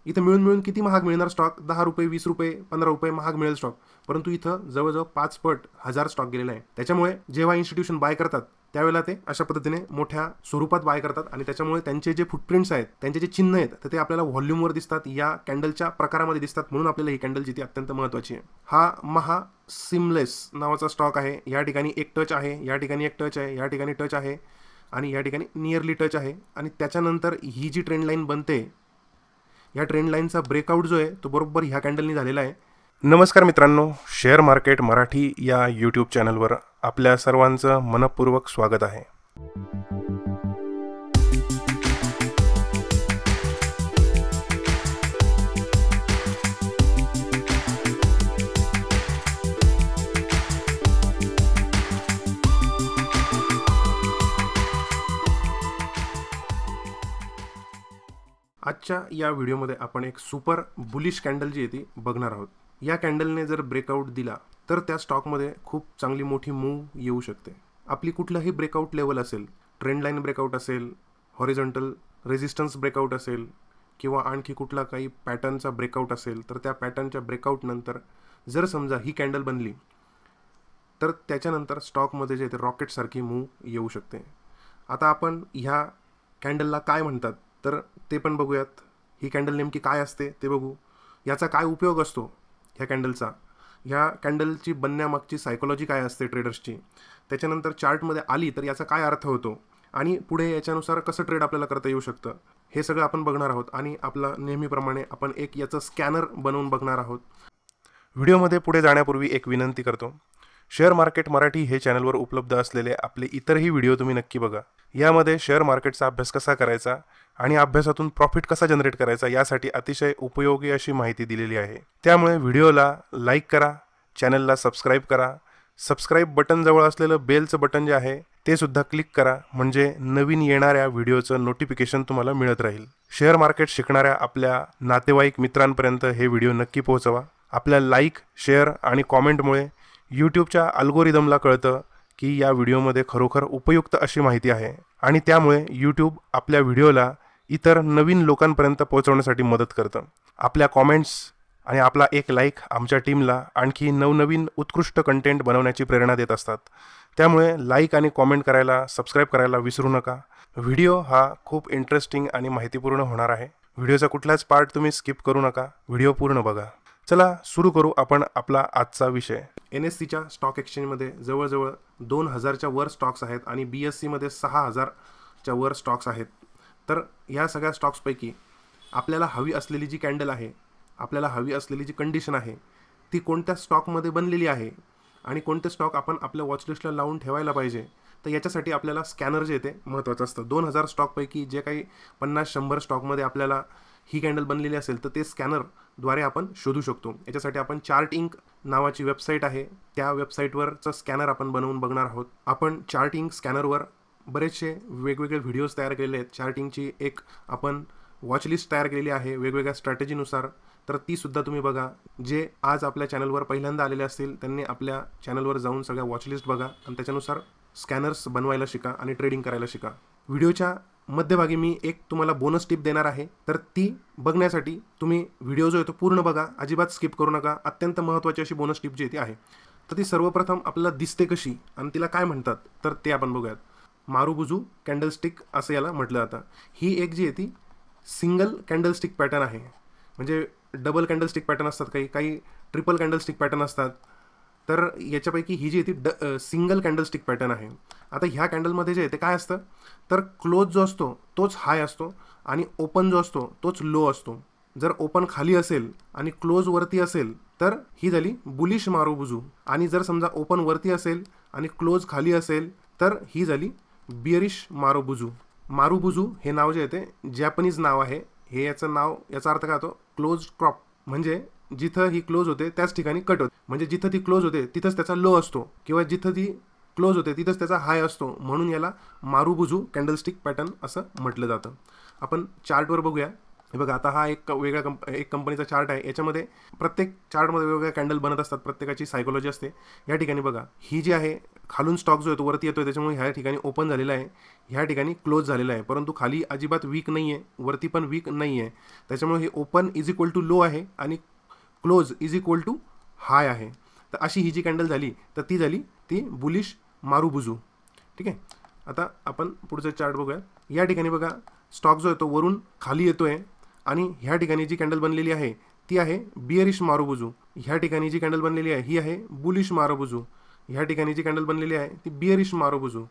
इथं मिळून मिळून किती महाग मिळणार स्टॉक? 10 रुपये, 20 रुपये, 15 रुपये महाग मिळेल स्टॉक. परंतु इथं जवळजवळ 5 पट 1000 स्टॉक गेलेला आहे. त्याच्यामुळे जेव्हा इन्स्टिट्यूशन बाय करतात त्यावेळेला ते अशा पद्धतीने मोठ्या स्वरूपात बाय करतात आणि त्याच्यामुळे त्यांचे जे फुटप्रिंट्स आहेत, त्यांचे जे चिन्ह आहेत, तर ते आपल्याला व्हॉल्यूमवर दिसतात, या कॅन्डलच्या प्रकारामध्ये दिसतात. म्हणून आपल्याला ही कॅन्डल जिथे अत्यंत महत्त्वाची आहे. हा महा सिमलेस नावाचा स्टॉक आहे. या ठिकाणी एक टच आहे, या ठिकाणी एक टच आहे, या ठिकाणी टच आहे आणि या ठिकाणी नियरली टच आहे. आणि त्याच्यानंतर ही जी ट्रेंड लाईन बनते, या ट्रेंड लाईनचा ब्रेकआउट जो आहे तो बरोबर ह्या कॅन्डलनी झालेला आहे. नमस्कार मित्रांनो, शेअर मार्केट मराठी या यूट्यूब चॅनलवर आपल्या सर्वांचं मनपूर्वक स्वागत आहे. आजच्या या व्हिडिओमध्ये आपण एक सुपर बुलिश कॅन्डल जी आहे ती बघणार आहोत. या कॅन्डलने जर ब्रेकआउट दिला तर त्या स्टॉकमध्ये खूप चांगली मोठी मूव्ह येऊ शकते. आपली कुठलाही ब्रेकआउट लेवल असेल, ट्रेंड लाईन ब्रेकआउट असेल, हॉरिझॉन्टल रेझिस्टन्स ब्रेकआउट असेल किंवा आणखी कुठला काही पॅटर्नचा ब्रेकआउट असेल, तर त्या पॅटर्नच्या ब्रेकआउटनंतर जर समजा ही कॅन्डल बनली तर त्याच्यानंतर स्टॉकमध्ये जे ते रॉकेटसारखी मूव्ह येऊ शकते. आता आपण ह्या कॅन्डलला काय म्हणतात तर ते पण बघूयात. ही कॅन्डल नेमकी काय असते ते बघू. याचा काय उपयोग असतो ह्या कॅन्डलचा, ह्या कॅन्डलची बनण्यामागची सायकोलॉजी काय असते ट्रेडर्सची, त्याच्यानंतर चार्टमध्ये आली तर याचा काय अर्थ होतो आणि पुढे याच्यानुसार कसं ट्रेड आपल्याला करता येऊ शकतं, हे सगळं आपण बघणार आहोत. आणि आपला नेहमीप्रमाणे आपण एक याचं स्कॅनर बनवून बघणार आहोत. व्हिडिओमध्ये पुढे जाण्यापूर्वी एक विनंती करतो, शेअर मार्केट मराठी हे चॅनलवर उपलब्ध असलेले आपले इतरही व्हिडिओ तुम्ही नक्की बघा. यामध्ये शेअर मार्केटचा अभ्यास कसा करायचा आणि अभ्यासातून प्रॉफिट कसा जनरेट करायचा यासाठी अतिशय उपयोगी अशी माहिती दिलेली आहे. त्यामुळे व्हिडिओला लाईक करा, चॅनलला सबस्क्राईब करा. सबस्क्राईब बटन जवळ असलेलं बेलचं बटन जे आहे ते सुद्धा क्लिक करा, म्हणजे नवीन येणाऱ्या व्हिडिओचं नोटिफिकेशन तुम्हाला मिळत राहील. शेअर मार्केट शिकणाऱ्या आपल्या नातेवाईक मित्रांपर्यंत हे व्हिडिओ नक्की पोहोचवा. आपल्या लाईक, शेअर आणि कॉमेंटमुळे यूट्यूबच्या अल्गोरिदमला कळतं की या व्हिडिओमध्ये खरोखर उपयुक्त अशी माहिती आहे आणि त्यामुळे यूट्यूब आपल्या व्हिडिओला इतर नवीन लोकांपर्यंत पोहोचवण्यासाठी मदत करतं. आपल्या कॉमेंट्स आणि आपला एक लाईक आमच्या टीमला आणखी नवनवीन उत्कृष्ट कंटेंट बनवण्याची प्रेरणा देत असतात. त्यामुळे लाईक आणि कॉमेंट करायला, सबस्क्राईब करायला विसरू नका. व्हिडिओ हा खूप इंटरेस्टिंग आणि माहितीपूर्ण होणार आहे. व्हिडिओचा कुठलाच पार्ट तुम्ही स्किप करू नका, व्हिडिओ पूर्ण बघा. चला सुरू करू आपण आपला आजचा विषय. NSEच्या स्टॉक एक्सचेंजमध्ये जवळजवळ 2000च्या वर स्टॉक्स आहेत आणि BSEमध्ये 6000च्या वर स्टॉक्स आहेत. तर या सगळ्या स्टॉक्सपैकी आपल्याला हवी असलेली जी कॅन्डल आहे, आपल्याला हवी असलेली जी कंडिशन आहे, ती कोणत्या स्टॉकमध्ये बनलेली आहे आणि कोणते स्टॉक आपण आपल्या वॉचलिस्टला लावून ठेवायला पाहिजे, तर याच्यासाठी आपल्याला स्कॅनर जे ते महत्त्वाचं असतं. 2000 स्टॉकपैकी जे काही 50-100 स्टॉकमध्ये आपल्याला ही कॅन्डल बनलेली असेल तर ते स्कॅनरद्वारे आपण शोधू शकतो. याच्यासाठी आपण चार्ट इंक नावाची वेबसाईट आहे, त्या वेबसाईटवरचं स्कॅनर आपण बनवून बघणार आहोत. आपण चार्ट इंक स्कॅनरवर बरेचसे वेगवेगळे व्हिडिओज तयार केलेले आहेत. चार्ट इंकची एक आपण वॉचलिस्ट तयार केलेली आहे वेगवेगळ्या स्ट्रॅटेजीनुसार, तर तीसुद्धा तुम्ही बघा. जे आज आपल्या चॅनलवर पहिल्यांदा आलेले असतील त्यांनी आपल्या चॅनलवर जाऊन सगळ्या वॉचलिस्ट बघा आणि त्याच्यानुसार स्कॅनर्स बनवायला शिका आणि ट्रेडिंग करायला शिका. व्हिडिओच्या मध्यभागी मी एक तुम्हाला बोनस टिप देणार आहे, तर ती बघण्यासाठी तुम्ही व्हिडिओ जो आहे तो पूर्ण बघा, अजिबात स्किप करू नका. अत्यंत महत्त्वाची अशी बोनस टिप जी ती आहे. तर ती सर्वप्रथम आपल्याला दिसते कशी आणि तिला काय म्हणतात तर ते आपण बघूयात. मारुबुजू कॅन्डलस्टिक असं याला म्हटलं जातं. ही एक जी आहे ती सिंगल कॅन्डलस्टिक पॅटर्न आहे. म्हणजे डबल कॅन्डलस्टिक पॅटर्न असतात, काही ट्रिपल कॅन्डलस्टिक पॅटर्न असतात. तर याच्यापैकी ही जी आहे ती सिंगल कॅन्डलस्टिक पॅटर्न आहे. आता ह्या कॅन्डलमध्ये जे आहे ते काय असतं तर क्लोज जो असतो तोच हाय असतो आणि ओपन जो असतो तोच लो असतो. जर ओपन खाली असेल आणि क्लोज वरती असेल तर ही झाली बुलिश मारुबुजू, आणि जर समजा ओपन वरती असेल आणि क्लोज खाली असेल तर ही झाली बिअरिश मारुबुजू. मारुबुजू हे नाव जे आहे ते जॅपनीज नाव आहे. हे याचा अर्थ काय होतो, क्लोज क्रॉप, म्हणजे जिथं ही क्लोज होते त्याच ठिकाणी कट होते. म्हणजे जिथं ती क्लोज होते तिथंच त्याचा लो असतो किंवा जिथं ती क्लोज होते तिथंच त्याचा हाय असतो, म्हणून याला मारुबुजू कॅन्डलस्टिक पॅटर्न असं म्हटलं जातं. आपण चार्टवर बघूया. हे बघा, आता हा एक एक कंपनीचा चार्ट आहे. याच्यामध्ये प्रत्येक चार्टमध्ये वेगवेगळ्या कॅन्डल बनत असतात, प्रत्येकाची सायकोलॉजी असते. या ठिकाणी बघा, ही जी आहे खालून स्टॉक जो आहे तो वरती येतोय, त्याच्यामुळे ह्या ठिकाणी ओपन झालेला आहे, ह्या ठिकाणी क्लोज झालेला आहे, परंतु खाली अजिबात वीक नाही आहे, वरती पण वीक नाही आहे. त्याच्यामुळे हे open is equal to low आहे आणि close is equal to high आहे. तर अशी ही जी कॅन्डल झाली तर ती झाली ती बुलिश मारुबुजू. ठीक आहे. आता आपण पुढचा चार्ट बघूया. या ठिकाणी बघा, स्टॉक जो आहे तो वरून खाली येतोय आणि ह्या ठिकाणी जी कॅन्डल बनलेली आहे ती आहे बिअरिश मारुबुजू. ह्या ठिकाणी जी कॅन्डल बनलेली आहे ही आहे बुलिश मारुबुजू. ह्या ठिकाणी जी कॅन्डल बनलेली आहे ती बिअरिश मारुबुजू.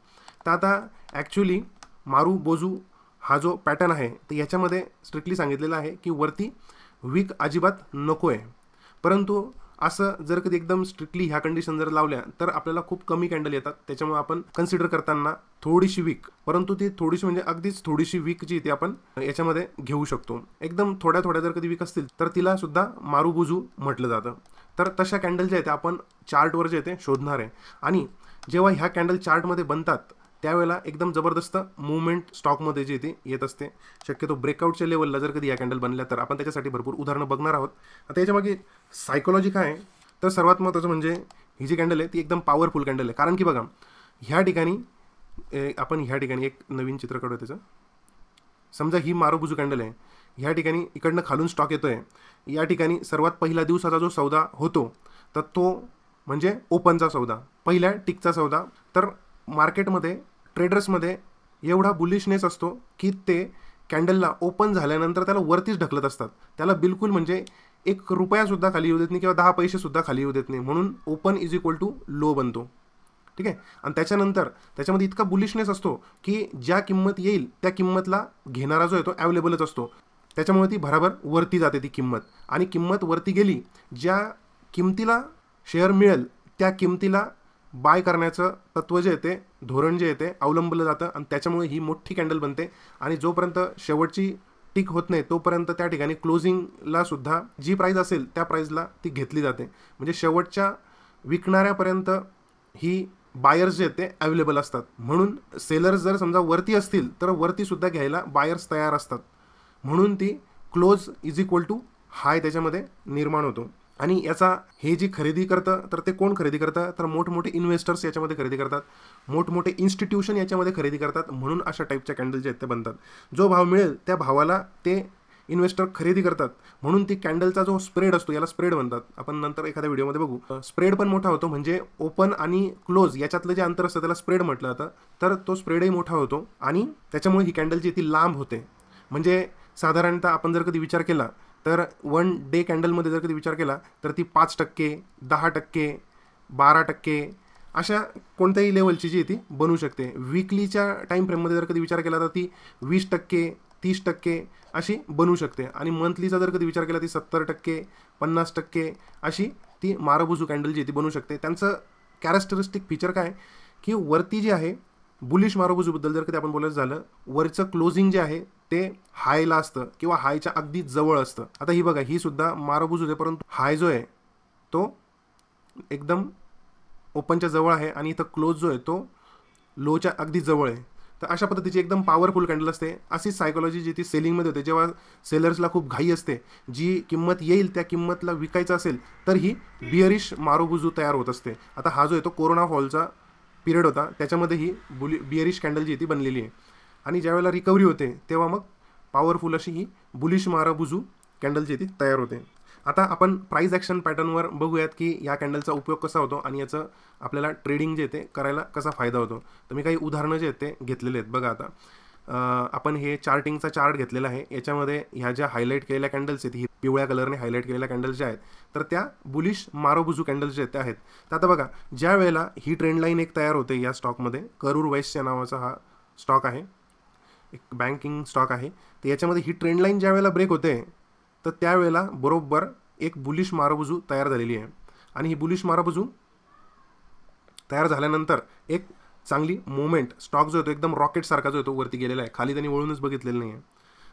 तर आता ॲक्च्युली मारुबोजू हा जो पॅटर्न आहे तर याच्यामध्ये स्ट्रिक्टली सांगितलेलं आहे की वरती वीक अजिबात नको आहे. परंतु असं जर कधी एकदम स्ट्रिक्टली ह्या कंडिशन जर लावल्या तर आपल्याला खूप कमी कॅन्डल येतात. त्याच्यामुळे आपण कन्सिडर करताना थोडीशी वीक, परंतु ती थोडीशी म्हणजे अगदीच थोडीशी वीक जी ती आपण याच्यामध्ये घेऊ शकतो. एकदम थोड्या थोड्या जर कधी वीक असतील तर तिला सुद्धा मारुबुजू म्हटलं जातं. तर तशा कॅन्डल ज्या आहेत आपण चार्टवर जे ते शोधणार आहे आणि जेव्हा ह्या कॅन्डल चार्टमध्ये बनतात त्यावेळेला एकदम जबरदस्त मुवमेंट स्टॉकमध्ये जे ती येत असते. शक्यतो ब्रेकआउटच्या लेवलला जर कधी या कॅन्डल बनल्या तर आपण त्याच्यासाठी भरपूर उदाहरणं बघणार आहोत. आता याच्यामागे सायकोलॉजी काय आहे तर सर्वात महत्त्वाचं म्हणजे ही जी कॅन्डल आहे ती एकदम पॉवरफुल कॅन्डल आहे. कारण की बघा, ह्या ठिकाणी आपण ह्या ठिकाणी एक नवीन चित्र काढू. त्याचं समजा ही मारुबुजू कॅन्डल आहे. ह्या ठिकाणी इकडनं खालून स्टॉक येतो आहे. या ठिकाणी सर्वात पहिल्या दिवसाचा जो सौदा होतो तर तो म्हणजे ओपनचा सौदा, पहिल्या टिकचा सौदा. तर मार्केटमध्ये ट्रेडर्समध्ये एवढा बुलिशनेस असतो की ते कॅन्डलला ओपन झाल्यानंतर त्याला वरतीच ढकलत असतात. त्याला बिलकुल म्हणजे ₹1सुद्धा खाली येऊ देत नाही किंवा 10 पैसेसुद्धा खाली येऊ देत नाही. म्हणून open is equal to low बनतो. ठीक आहे. आणि त्याच्यानंतर त्याच्यामध्ये इतका बुलिशनेस असतो की ज्या किंमत येईल त्या किंमतला घेणारा जो आहे तो अवेलेबलच असतो. त्याच्यामुळे ती भराभर वरती जाते ती किंमत. आणि किंमत वरती गेली, ज्या किंमतीला शेअर मिळेल त्या किंमतीला बाय करण्याचं तत्त्व जे आहे ते, धोरण जे आहे ते अवलंबलं जातं आणि त्याच्यामुळे ही मोठी कॅन्डल बनते. आणि जोपर्यंत शेवटची टिक होत नाही तोपर्यंत त्या ठिकाणी क्लोजिंगला सुद्धा जी प्राईस असेल त्या प्राईजला ती घेतली जाते. म्हणजे शेवटच्या विकणाऱ्यापर्यंत ही बायर्स जे आहेत ते अवेलेबल असतात. म्हणून सेलर्स जर समजा वरती असतील तर वरतीसुद्धा घ्यायला बायर्स तयार असतात. म्हणून ती क्लोज इज इक्वल टू हाय त्याच्यामध्ये निर्माण होतो. आणि याचा हे जी खरेदी करतं तर ते कोण खरेदी करतं तर मोठमोठे इन्व्हेस्टर्स याच्यामध्ये खरेदी करतात, मोठमोठे इन्स्टिट्यूशन याच्यामध्ये खरेदी करतात. म्हणून अशा टाईपच्या कॅन्डल जे आहेत ते बनतात. जो भाव मिळेल त्या भावाला ते इन्व्हेस्टर खरेदी करतात. म्हणून ती कॅन्डलचा जो स्प्रेड असतो याला स्प्रेड म्हणतात. आपण नंतर एखाद्या व्हिडिओमध्ये बघू. स्प्रेड पण मोठा होतो, म्हणजे ओपन आणि क्लोज याच्यातलं जे अंतर असतं त्याला स्प्रेड म्हटलं जातं. तर तो स्प्रेडही मोठा होतो आणि त्याच्यामुळे ही कॅन्डल जी ती लांब होते. म्हणजे साधारणतः आपण जर कधी विचार केला तर 1 डे कॅन्डलमध्ये जर कधी विचार केला तर ती 5%, 10%, 12% अशा कोणत्याही लेवलची जी ती बनू शकते. वीकलीच्या टाईम फ्रेममध्ये जर कधी विचार केला तर ती 20%, 30% अशी बनू शकते. आणि मंथलीचा जर कधी विचार केला ती 70%, 50% अशी ती मारुबुजू कॅन्डल जी ती बनू शकते. त्यांचं कॅरेक्टरिस्टिक फीचर काय की वरती जे आहे बुलिश मारुबुजूबद्दल जर कधी आपण बोलायचं झालं, वरचं क्लोजिंग जे आहे ते हायला असतं किंवा हायच्या अगदी जवळ असतं. आता ही बघा, ही सुद्धा मारुबुजू आहे, परंतु हाय जो आहे तो एकदम ओपनच्या जवळ आहे आणि इथं क्लोज जो आहे तो लोच्या अगदी जवळ आहे. तर अशा पद्धतीची एकदम पॉवरफुल कॅन्डल असते. अशीच सायकोलॉजी जी ती सेलिंगमध्ये होते. जेव्हा सेलर्सला खूप घाई असते, जी किंमत येईल त्या किंमतला विकायचं असेल तर ही बिअरिश मारुबुजू तयार होत असते. आता हा जो आहे तो कोरोना फॉलचा पिरियड होता, त्याच्यामध्ये ही बिअरिश कॅन्डल जी ती बनलेली आहे. आणि ज्यावेळेला रिकव्हरी होते तेव्हा मग पॉवरफुल अशी ही बुलिश मारुबुजू कॅन्डल जी ती तयार होते. आता आपण प्राइस ॲक्शन पॅटर्नवर बघूयात की या कॅन्डलचा उपयोग कसा होतो आणि याचं आपल्याला ट्रेडिंग जे ते करायला कसा फायदा होतो. तर मी काही उदाहरणं जे आहेत ते घेतलेले आहेत. बघा, आता आपण हे चार्टिंगचा चार्ट घेतलेला आहे. याच्यामध्ये ह्या ज्या हायलाईट केलेल्या कॅन्डल्स आहेत, ही पिवळ्या कलरने हायलाईट केलेल्या कॅन्डल्स ज्या आहेत तर त्या बुलिश मारुबुजू कॅन्डल्स जे आहेत त्या आहेत. तर आता बघा, ज्या वेळेला ही ट्रेंड लाईन एक तयार होते या स्टॉकमध्ये, करूर वैश्य नावाचा हा स्टॉक आहे, एक बँकिंग स्टॉक आहे. तर याच्यामध्ये ही ट्रेंड लाईन ज्या वेळेला ब्रेक होते तर त्यावेळेला बरोबर एक बुलिश मारुबुजू तयार झालेली आहे. आणि ही बुलिश मारुबुजू तयार झाल्यानंतर एक चांगली मुवमेंट स्टॉक जो आहे तो एकदम रॉकेटसारखा जो आहे तो वरती गेलेला आहे, खाली त्यांनी वळूनच बघितलेलं नाही आहे.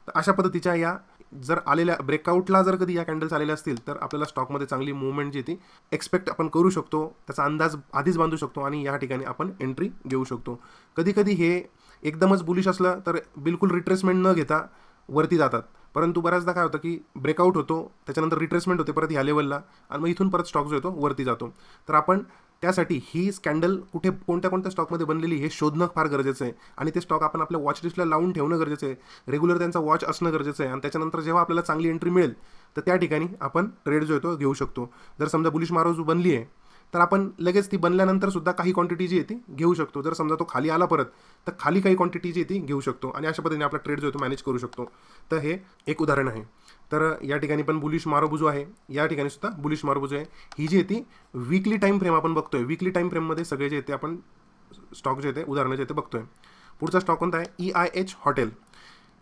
तर अशा पद्धतीच्या या जर आलेल्या ब्रेकआउटला जर कधी या कॅन्डल्स आलेल्या असतील तर आपल्याला स्टॉकमध्ये चांगली मुवमेंट जी ती एक्सपेक्ट आपण करू शकतो, त्याचा अंदाज आधीच बांधू शकतो आणि या ठिकाणी आपण एंट्री घेऊ शकतो. कधी कधी हे एकदमच बुलिश असलं तर बिलकुल रिट्रेसमेंट न घेता वरती जातात, परंतु बऱ्याचदा काय होतं की ब्रेकआउट होतो, त्याच्यानंतर रिट्रेसमेंट होते परत ह्या लेवलला आणि मग इथून परत स्टॉक जो येतो वरती जातो. तर आपण त्यासाठी ही कॅन्डल कुठे कोणत्या कोणत्या स्टॉकमध्ये बनलेली हे शोधणं फार गरजेचं आहे आणि ते स्टॉक आपण आपल्या वॉच लिस्टला लावून ठेवणं गरजेचं आहे. रेग्युलर त्यांचा वॉच असणं गरजेचं आहे आणि त्याच्यानंतर जेव्हा आपल्याला चांगली एंट्री मिळेल तर त्या ठिकाणी आपण ट्रेड जो येतो घेऊ शकतो. जर समजा बुलिश मारोजू बनली आहे तर आपण लगेच ती बनल्यानंतर सुद्धा काही क्वांटिटी जी आहे ती घेऊ शकतो. जर समजा तो खाली आला परत तर खाली काही क्वांटिटी जी आहे ती घेऊ शकतो आणि अशा पद्धतीने आपला ट्रेड जो आहे तो मॅनेज करू शकतो. तर हे एक उदाहरण आहे. तर या ठिकाणी पण बुलिश मारोबुजू आहे, या ठिकाणी सुद्धा बुलिश मारोबुजू आहे. ही जी आहे ती वीकली टाईम फ्रेम आपण बघतोय. वीकली टाईम फ्रेममध्ये सगळे जे ते आपण स्टॉक जे ते उदाहरणं जे ते बघतोय. पुढचा स्टॉक कोणता आहे? EIH hotel.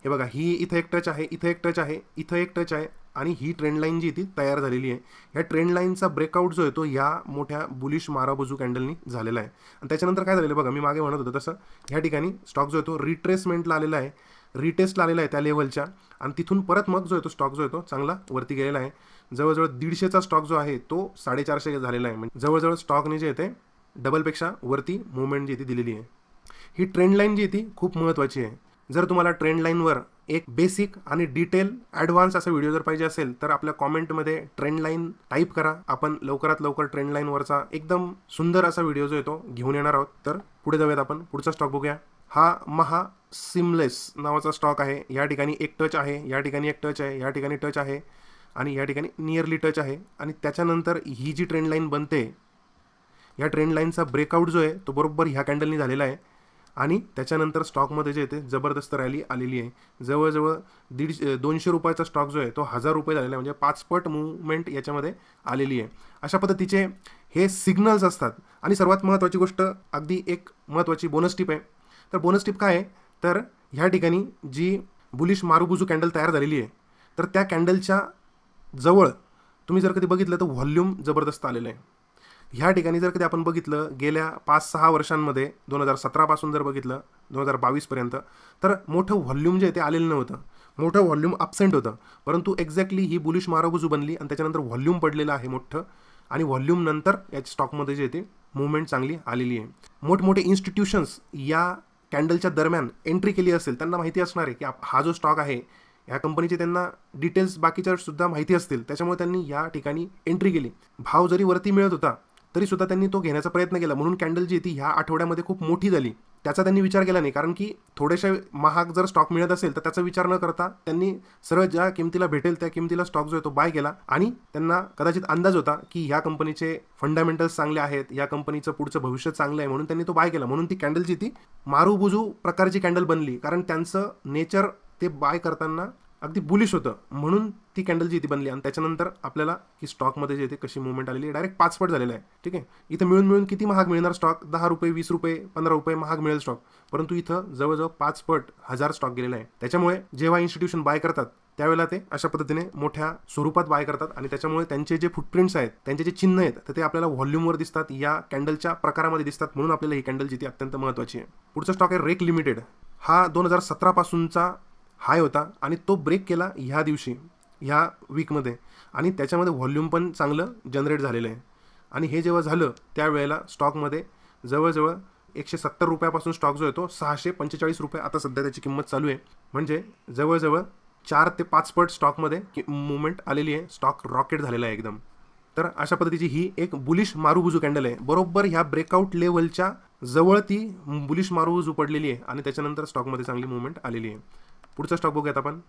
हे बघा, ही इथं एक टच आहे, इथं एक टच आहे, इथं एक टच आहे आणि ही ट्रेंड लाईन जी ती तयार झालेली आहे. ह्या ट्रेंड लाईनचा ब्रेकआउट जो आहे तो या मोठ्या बुलिश माराबुजू कॅन्डलनी झालेला आहे. आणि त्याच्यानंतर काय झालेलं बघा, मी मागे म्हणत होतो तसं ह्या ठिकाणी स्टॉक जो आहे तो रिट्रेसमेंटला आलेला आहे, रिटेस्टला आलेला आहे त्या लेवलच्या आणि तिथून परत मग जो आहे तो स्टॉक जो आहे तो चांगला वरती गेलेला आहे. जवळजवळ 150चा स्टॉक जो आहे तो 450 झालेला आहे. म्हणजे जवळजवळ स्टॉकने जे आहे ते डबलपेक्षा वरती मुवमेंट जी ती दिलेली आहे. ही ट्रेंड लाईन जी आहे ती खूप महत्त्वाची आहे. जर तुम्हाला ट्रेंड लाईनवर एक बेसिक आणि डिटेल ॲडव्हान्स असा व्हिडिओ जर पाहिजे असेल तर आपल्या कॉमेंटमध्ये ट्रेंड लाईन टाईप करा. आपण लवकरात लवकर ट्रेंड लाईनवरचा एकदम सुंदर असा व्हिडिओ जो आहे तो घेऊन येणार आहोत. तर पुढे जाऊयात आपण. पुढचा स्टॉक बघूया. हा महा सिमलेस नावाचा स्टॉक आहे. या ठिकाणी एक टच आहे, या ठिकाणी एक टच आहे, या ठिकाणी टच आहे आणि या ठिकाणी नियरली टच आहे आणि त्याच्यानंतर ही जी ट्रेंड लाईन बनते या ट्रेंड लाईनचा ब्रेकआउट जो आहे तो बरोबर ह्या कॅन्डलनी झालेला आहे आणि त्याच्यानंतर स्टॉकमध्ये जे ते जबरदस्त रॅली आलेली आहे. जवळजवळ 200 रुपयाचा स्टॉक जो आहे तो 1000 रुपये झालेला आहे. म्हणजे 5 पट मूवमेंट याच्यामध्ये आलेली आहे. अशा पद्धतीचे हे सिग्नल्स असतात. आणि सर्वात महत्त्वाची गोष्ट, अगदी एक महत्त्वाची बोनस टिप आहे. तर बोनस टिप काय आहे तर ह्या ठिकाणी जी बुलिश मारुबुजू कॅन्डल तयार झालेली आहे तर त्या कॅन्डलच्या जवळ तुम्ही जर कधी बघितलं तर व्हॉल्यूम जबरदस्त आलेलं आहे. ह्या ठिकाणी जर कधी आपण बघितलं गेल्या 5-6 वर्षांमध्ये 2017 पासून जर बघितलं 2022 पर्यंत तर मोठं व्हॉल्यूम जे आहे ते आलेलं नव्हतं. मोठं व्हॉल्यूम ॲब्सेंट होतं. परंतु एक्झॅक्टली ही बुलिश मारुबुजू बनली आणि त्याच्यानंतर व्हॉल्यूम पडलेलं आहे मोठं आणि व्हॉल्यूम नंतर या स्टॉकमध्ये जे ते मुवमेंट चांगली आलेली आहे. मोठमोठे इन्स्टिट्यूशन्स या कॅन्डलच्या दरम्यान एंट्री केली असेल त्यांना माहिती असणार आहे की हा जो स्टॉक आहे ह्या कंपनीचे त्यांना डिटेल्स बाकीच्या सुद्धा माहिती असतील. त्याच्यामुळे त्यांनी या ठिकाणी एंट्री केली. भाव जरी वरती मिळत होता तरीसुद्धा त्यांनी तो घेण्याचा प्रयत्न केला. म्हणून कॅन्डल जी ती ह्या आठवड्यामध्ये खूप मोठी झाली. त्याचा त्यांनी विचार केला नाही, कारण की थोडेसे महाग जर स्टॉक मिळत असेल तर त्याचा विचार न करता त्यांनी सरळ ज्या किमतीला भेटेल त्या किमतीला स्टॉक जो आहे तो बाय केला आणि त्यांना कदाचित अंदाज होता की ह्या कंपनीचे फंडामेंटल्स चांगले आहेत, या कंपनीचं पुढचं भविष्य चांगलं आहे, म्हणून त्यांनी तो बाय केला. म्हणून ती कॅन्डल जी ती मारुबुजू प्रकारची कॅन्डल बनली, कारण त्यांचं नेचर ते बाय करताना अगदी बुलिश होतं म्हणून ती कॅन्डल जी ती बनली. आणि त्याच्यानंतर आपल्याला की स्टॉकमध्ये जे ते कशी मुवमेंट आलेली आहे, डायरेक्ट 5 पट झालेलं आहे. ठीक आहे, इथं मिळून किती महाग मिळणार स्टॉक? 10 रुपये, 20 रुपये, 15 रुपये महाग मिळेल स्टॉक. परंतु इथं जवळजवळ 5 पट 1000 स्टॉक गेलेला आहे. त्याच्यामुळे जेव्हा इन्स्टिट्यूशन बाय करतात त्यावेळेला ते अशा पद्धतीने मोठ्या स्वरूपात बाय करतात आणि त्याच्यामुळे त्यांचे जे फुटप्रिंट्स आहेत, त्यांचे जे चिन्ह आहेत तर ते आपल्याला व्हॉल्यूमवर दिसतात, या कॅन्डलच्या प्रकारामध्ये दिसतात. म्हणून आपल्याला ही कॅन्डल जी ती अत्यंत महत्त्वाची आहे. पुढचा स्टॉक आहे रेक लिमिटेड. हा 2017 पासूनचा हाय होता आणि तो ब्रेक केला ह्या दिवशी, ह्या वीकमध्ये आणि त्याच्यामध्ये व्हॉल्यूम पण चांगलं जनरेट झालेलं आहे. आणि हे जेव्हा झालं त्यावेळेला स्टॉकमध्ये जवळजवळ 170 रुपयापासून स्टॉक जो आहे तो 645 रुपये आता सध्या त्याची किंमत चालू आहे. म्हणजे जवळजवळ 4 ते 5 पट स्टॉकमध्ये मुवमेंट आलेली आहे. स्टॉक रॉकेट झालेला आहे एकदम. तर अशा पद्धतीची ही एक बुलिश मारुबुजू कॅन्डल आहे. बरोबर ह्या ब्रेकआउट लेवलच्या जवळ ती बुलिश मारुबुजू पडलेली आहे आणि त्याच्यानंतर स्टॉकमध्ये चांगली मुवमेंट आलेली आहे. पुढचा स्टॉक बघूयात आपण.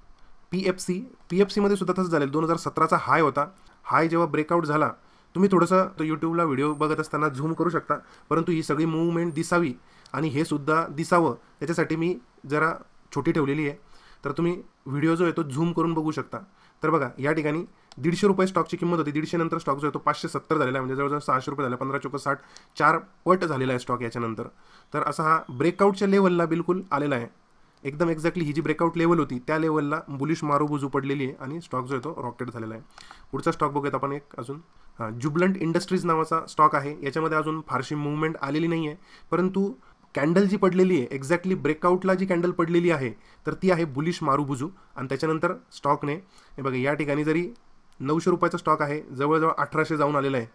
PFCमध्ये सुद्धा तसंच झालेलं. 2017चा हाय होता. हाय जेव्हा ब्रेकआउट झाला, तुम्ही थोडंसं तो यूट्यूबला व्हिडिओ बघत असताना झूम करू शकता, परंतु ही सगळी मूवमेंट दिसावी आणि हे सुद्धा दिसावं त्याच्यासाठी मी जरा छोटी ठेवलेली आहे. तर तुम्ही व्हिडिओ जो आहे तो झूम करून बघू शकता. तर बघा, या ठिकाणी 150 रुपये स्टॉकची किंमत होती. 150 नंतर स्टॉक जो आहे तो 570 झालेला आहे. म्हणजे जवळजवळ 600 रुपये झाले. 15 चौक 60, 4 पट झालेला आहे स्टॉक याच्यानंतर. तर असा हा ब्रेकआउटच्या लेवलला बिलकुल आलेला आहे. एकदम एक्झॅक्टली ही जी ब्रेकआउट लेवल होती त्या लेवलला बुलिश मारुबुजू पडलेली आहे आणि स्टॉक जो आहे तो रॉकेट झालेला आहे. पुढचा स्टॉक बघूयात आपण एक अजून. जुबलंट इंडस्ट्रीज नावाचा स्टॉक आहे. याच्यामध्ये अजून फारशी मुवमेंट आलेली नाही आहे, परंतु कॅन्डल जी पडलेली आहे एक्झॅक्टली ब्रेकआउटला जी कॅन्डल पडलेली आहे तर ती आहे बुलिश मारुबुजू. आणि त्याच्यानंतर स्टॉकने हे बघा, या ठिकाणी जरी 900 रुपयाचा स्टॉक आहे, जवळजवळ 1800 जाऊन आलेला आहे.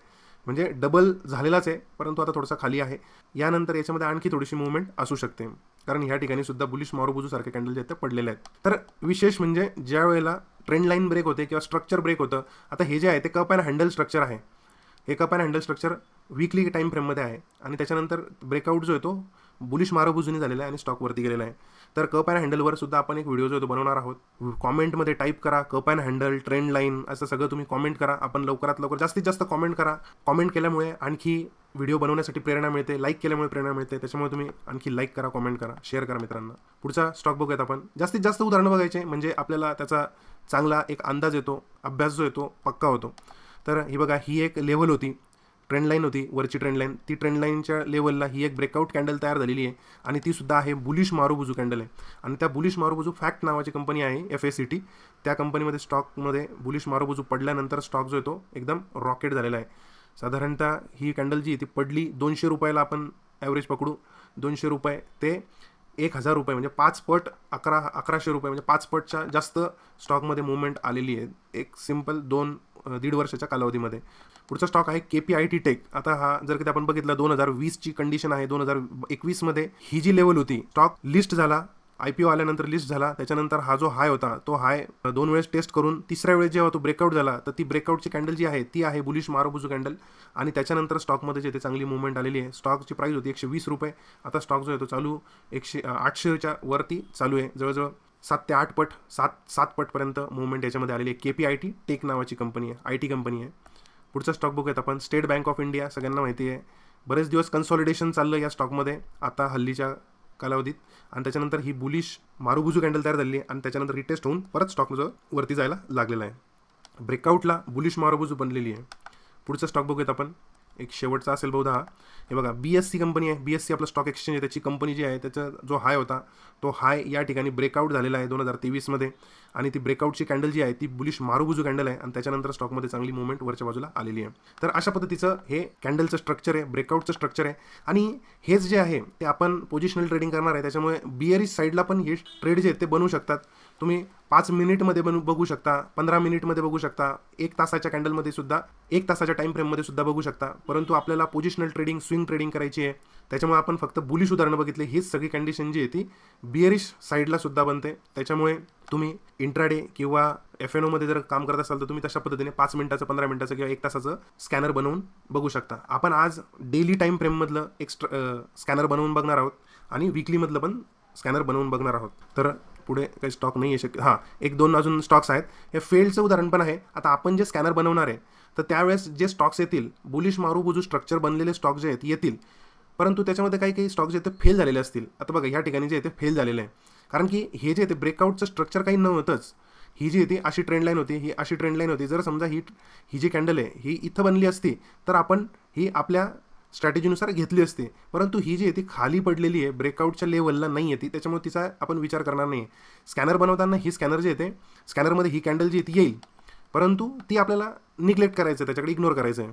म्हणजे डबल झालेलाच आहे, परंतु आता थोडासा खाली आहे. यानंतर याच्यामध्ये आणखी थोडीशी मूवमेंट असू शकते, कारण ह्या ठिकाणी सुद्धा बुलिश मारुबुजू सारखे कॅन्डल जे आहेत ते पडलेले आहेत. तर विशेष म्हणजे ज्या वेळेला ट्रेंड लाईन ब्रेक होते किंवा स्ट्रक्चर ब्रेक होतं, आता हे जे आहे ते कप अँड हँडल स्ट्रक्चर आहे. हे cup and handle structure weekly time फ्रेममध्ये आहे आणि त्याच्यानंतर ब्रेकआउट जो आहे तो बुलिश मारुबुजूने झालेला आहे आणि स्टॉकवरती गेलेला आहे. तर कप अँड हँडलवर सुद्धा आपण एक व्हिडिओ जो तो बनवणार आहोत. कॉमेंटमध्ये टाईप करा cup and handle, trend line, असं सगळं तुम्ही कॉमेंट करा. आपण लवकरात लवकर जास्तीत जास्त कॉमेंट करा. कॉमेंट केल्यामुळे आणखी व्हिडिओ बनवण्यासाठी प्रेरणा मिळते, लाईक केल्यामुळे प्रेरणा मिळते. त्याच्यामुळे तुम्ही आणखी लाईक करा, कॉमेंट करा, शेअर करा मित्रांना. पुढचा स्टॉक बघूयात आपण. जास्तीत जास्त उदाहरणं बघायचे म्हणजे आपल्याला त्याचा चांगला एक अंदाज येतो, अभ्यास जो येतो पक्का होतो. तर ही बघा, ही एक लेवल होती, ट्रेंड लाईन होती, वरची ट्रेंड लाईन. ती ट्रेंड लाईनच्या लेवलला ही एक ब्रेकआउट कॅन्डल तयार झालेली आहे आणि ती सुद्धा आहे बुलिश मारुबुजू कॅन्डल आहे. आणि त्या बुलिश मारुबुजू फॅक्ट नावाची कंपनी आहे, FACT. त्या कंपनीमध्ये स्टॉकमध्ये बुलिश मारुबुजू पडल्यानंतर स्टॉक जो आहे तो एकदम रॉकेट झालेला आहे. साधारणतः ही कॅन्डल जी ती पडली 200 रुपयाला, आपण ॲव्हरेज पकडू 200 रुपये ते 1000 रुपये, म्हणजे 5 पट 1100 रुपये, म्हणजे 5 पटच्या जास्त स्टॉकमध्ये मूवमेंट आलेली आहे एक सिम्पल 2-1.5 वर्षाच्या कालावधीमध्ये. पुढचा स्टॉक आहे KPIT टेक. आता हा जर कधी आपण बघितलं 2020ची कंडिशन आहे, 2021मध्ये ही जी लेवल होती, स्टॉक लिस्ट झाला, IPO आल्यानंतर लिस्ट झाला, त्याच्यानंतर हा जो हाय होता तो हाय 2 वेळेस टेस्ट करून तिसऱ्या वेळेस जेव्हा तो ब्रेकआउट झाला, तर ती ब्रेकआउटची कॅन्डल जी आहे ती आहे बुलिश मारुबुजू कॅन्डल. आणि त्याच्यानंतर स्टॉकमध्ये जे ते चांगली मूवमेंट आलेली आहे. स्टॉकची प्राईस होती 120 रुपये, आता स्टॉक जो आहे तो चालू 800च्या वरती चालू आहे. जवळजवळ 7 ते 8 पट 7 पटपर्यंत मूवमेंट याच्यामध्ये आलेली आहे. KPIT टेक नावाची कंपनी आहे, IT कंपनी आहे. पुढचा स्टॉक बघूयात आपण. स्टेट बँक ऑफ इंडिया सगळ्यांना माहिती आहे. बरेच दिवस कन्सॉलिडेशन चाललं या स्टॉकमध्ये आता हल्लीच्या कालावधीत, आणि त्याच्यानंतर ही बुलिश मारुबुजू कॅन्डल तयार झाली आणि त्याच्यानंतर रिटेस्ट होऊन परत स्टॉक जो वरती जायला लागलेला आहे. ब्रेकआउटला बुलिश मारुबुजू बनलेली आहे. पुढचा स्टॉक बघूयात आपण. एक शेवटचा असेल बहुधा हा. हे बघा, BSE कंपनी आहे. BSE आपलं स्टॉक एक्सचेंज आहे. त्याची कंपनी जी आहे त्याचा जो हाय होता तो हाय या ठिकाणी ब्रेकआउट झालेला आहे 2023मध्ये. आणि ती ब्रेकआउटची कॅन्डल जी आहे ती बुलिश मारुबुजू कॅन्डल आहे आणि त्याच्यानंतर स्टॉकमध्ये चांगली मूवमेंट वरच्या बाजूला आलेली आहे. तर अशा पद्धतीचं हे कॅन्डलचं स्ट्रक्चर आहे, ब्रेकआउटचं स्ट्रक्चर आहे. आणि हेच जे आहे ते आपण पोझिशनल ट्रेडिंग करणार आहे, त्याच्यामुळे बिअरिश साईडला पण हे ट्रेड जे आहेत ते बनवू शकतात. तुम्ही 5 मिनिटमध्ये बघू शकता, 15 मिनिटमध्ये बघू शकता, 1 तासाच्या कॅन्डलमध्ये सुद्धा, 1 तासाच्या टाईम फ्रेममध्ये सुद्धा बघू शकता. परंतु आपल्याला पोझिशनल ट्रेडिंग, स्विंग ट्रेडिंग करायची आहे, त्याच्यामुळे आपण फक्त बुलिश उदाहरणं बघितले. हीच सगळी कंडिशन जी आहे ती बिअरिश साईडला सुद्धा बनते. त्याच्यामुळे तुम्ही इंट्राडे किंवा FNOमध्ये जर काम करत असाल तर तुम्ही तशा पद्धतीने 5 मिनिटाचं, 15 मिनिटाचं किंवा 1 तासाचं स्कॅनर बनवून बघू शकता. आपण आज डेली टाईम फ्रेममधलं एक स्कॅनर बनवून बघणार आहोत आणि वीकलीमधलं पण स्कॅनर बनवून बघणार आहोत. तर पुढे काही स्टॉक नाही आहे शक्य. हां, 1-2 अजून स्टॉक्स आहेत. हे फेल्डचं उदाहरण पण आहे. आता आपण जे स्कॅनर बनवणार आहे तर त्यावेळेस जे स्टॉक्स येतील, बुलिश मारुबुजू स्ट्रक्चर बनलेले स्टॉक जे आहेत येतील, परंतु त्याच्यामध्ये काही स्टॉक जे ते फेल झालेले असतील. आता बघा, ह्या ठिकाणी जे आहे ते फेल झालेलं आहे, कारण की हे जे ते ब्रेकआउटचं स्ट्रक्चर काही नव्हतंच. ही जी होती अशी ट्रेंड लाईन होती, ही अशी ट्रेंड लाईन होती. जर समजा ही जी कॅन्डल आहे ही इथं बनली असती तर आपण ही आपल्या स्ट्रॅटेजीनुसार घेतली असते. परंतु ही जी आहे ती खाली पडलेली आहे, ब्रेकआउटच्या लेवलला नाही येते, त्याच्यामुळे तिचा आपण विचार करणार नाही. स्कॅनर बनवताना ही स्कॅनर जे येते, स्कॅनरमध्ये ही कॅन्डल जी ती येईल, परंतु ती आपल्याला निग्लेक्ट करायचं आहे, त्याच्याकडे इग्नोर करायचं आहे.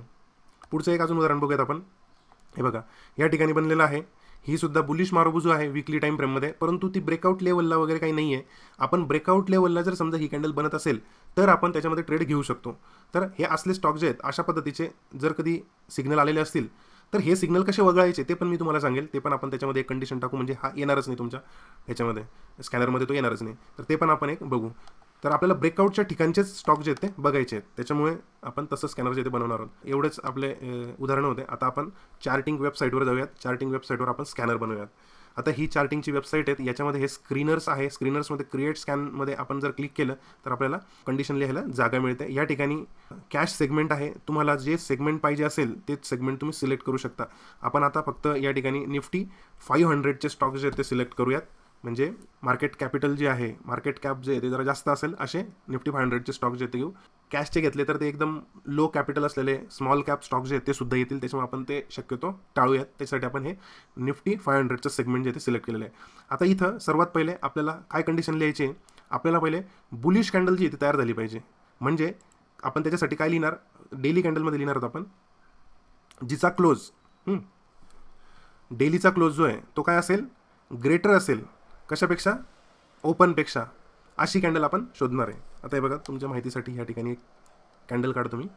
पुढचं एक अजून उदाहरण बघूयात आपण. हे बघा, या ठिकाणी बनलेलं आहे. ही सुद्धा बुलिश मारुबुजू आहे वीकली टाईम फ्रेममध्ये, परंतु ती ब्रेकआउट लेवलला वगैरे काही नाही आहे. आपण ब्रेकआउट लेवलला जर समजा ही कॅन्डल बनत असेल तर आपण त्याच्यामध्ये ट्रेड घेऊ शकतो. तर हे असले स्टॉक जे आहेत अशा पद्धतीचे जर कधी सिग्नल आलेले असतील तर हे सिग्नल कसे वगळायचे ते पण मी तुम्हाला सांगेल. ते पण आपण त्याच्यामध्ये एक कंडिशन टाकू, म्हणजे हा येणारच नाही तुमच्या ह्याच्यामध्ये, स्कॅनरमध्ये तो येणारच नाही. तर ते पण आपण एक बघू. तर आपल्याला ब्रेकआउटच्या ठिकाणचेच स्टॉक जे आहेत ते बघायचे आहेत, त्याच्यामुळे आपण तसं स्कॅनर जे ते बनवणार आहोत. एवढेच आपले उदाहरणं होते. आता आपण चार्टिंग वेबसाईटवर जाऊयात. चार्टिंग वेबसाईटवर आपण स्कॅनर बनवूयात. आता ही चार्टिंगची वेबसाईट आहे, याच्यामध्ये हे स्क्रीनर्स आहे. स्क्रीनर्समध्ये क्रिएट स्कॅनमध्ये आपण जर क्लिक केलं तर आपल्याला कंडिशन लिहायला जागा मिळते. या ठिकाणी कॅश सेगमेंट आहे. तुम्हाला जे सेगमेंट पाहिजे असेल तेच सेगमेंट तुम्ही सिलेक्ट करू शकता. आपण आता फक्त या ठिकाणी निफ्टी 500चे स्टॉक जे आहेत ते सिलेक्ट करूयात. म्हणजे मार्केट कॅपिटल जे आहे, मार्केट कॅप जे आहे ते जरा जास्त असेल असे निफ्टी 500चे स्टॉक जे ते घेऊ. कॅशचे घेतले तर ते एकदम लो कॅपिटल असलेले स्मॉल कॅप स्टॉक जे आहेत ते सुद्धा येतील, त्याच्यामुळे आपण ते शक्यतो टाळूयात. त्यासाठी आपण हे निफ्टी 500चं सेगमेंट जे ते सिलेक्ट केलेलं आहे. आता इथं सर्वात पहिले आपल्याला काय कंडिशन लिहायची आहे, आपल्याला पहिले बुलिश कॅन्डल जी इथे तयार झाली पाहिजे. म्हणजे आपण त्याच्यासाठी काय लिहिणार, डेली कॅन्डलमध्ये लिहिणार आहोत आपण, जिचा क्लोज डेलीचा क्लोज जो आहे तो काय असेल, ग्रेटर असेल कशापेक्षा, ओपनपेक्षा, अशी कॅन्डल आपण शोधणार आहे. आता हे बघा, तुमच्या माहितीसाठी या ठिकाणी एक कॅन्डल काढतो मी.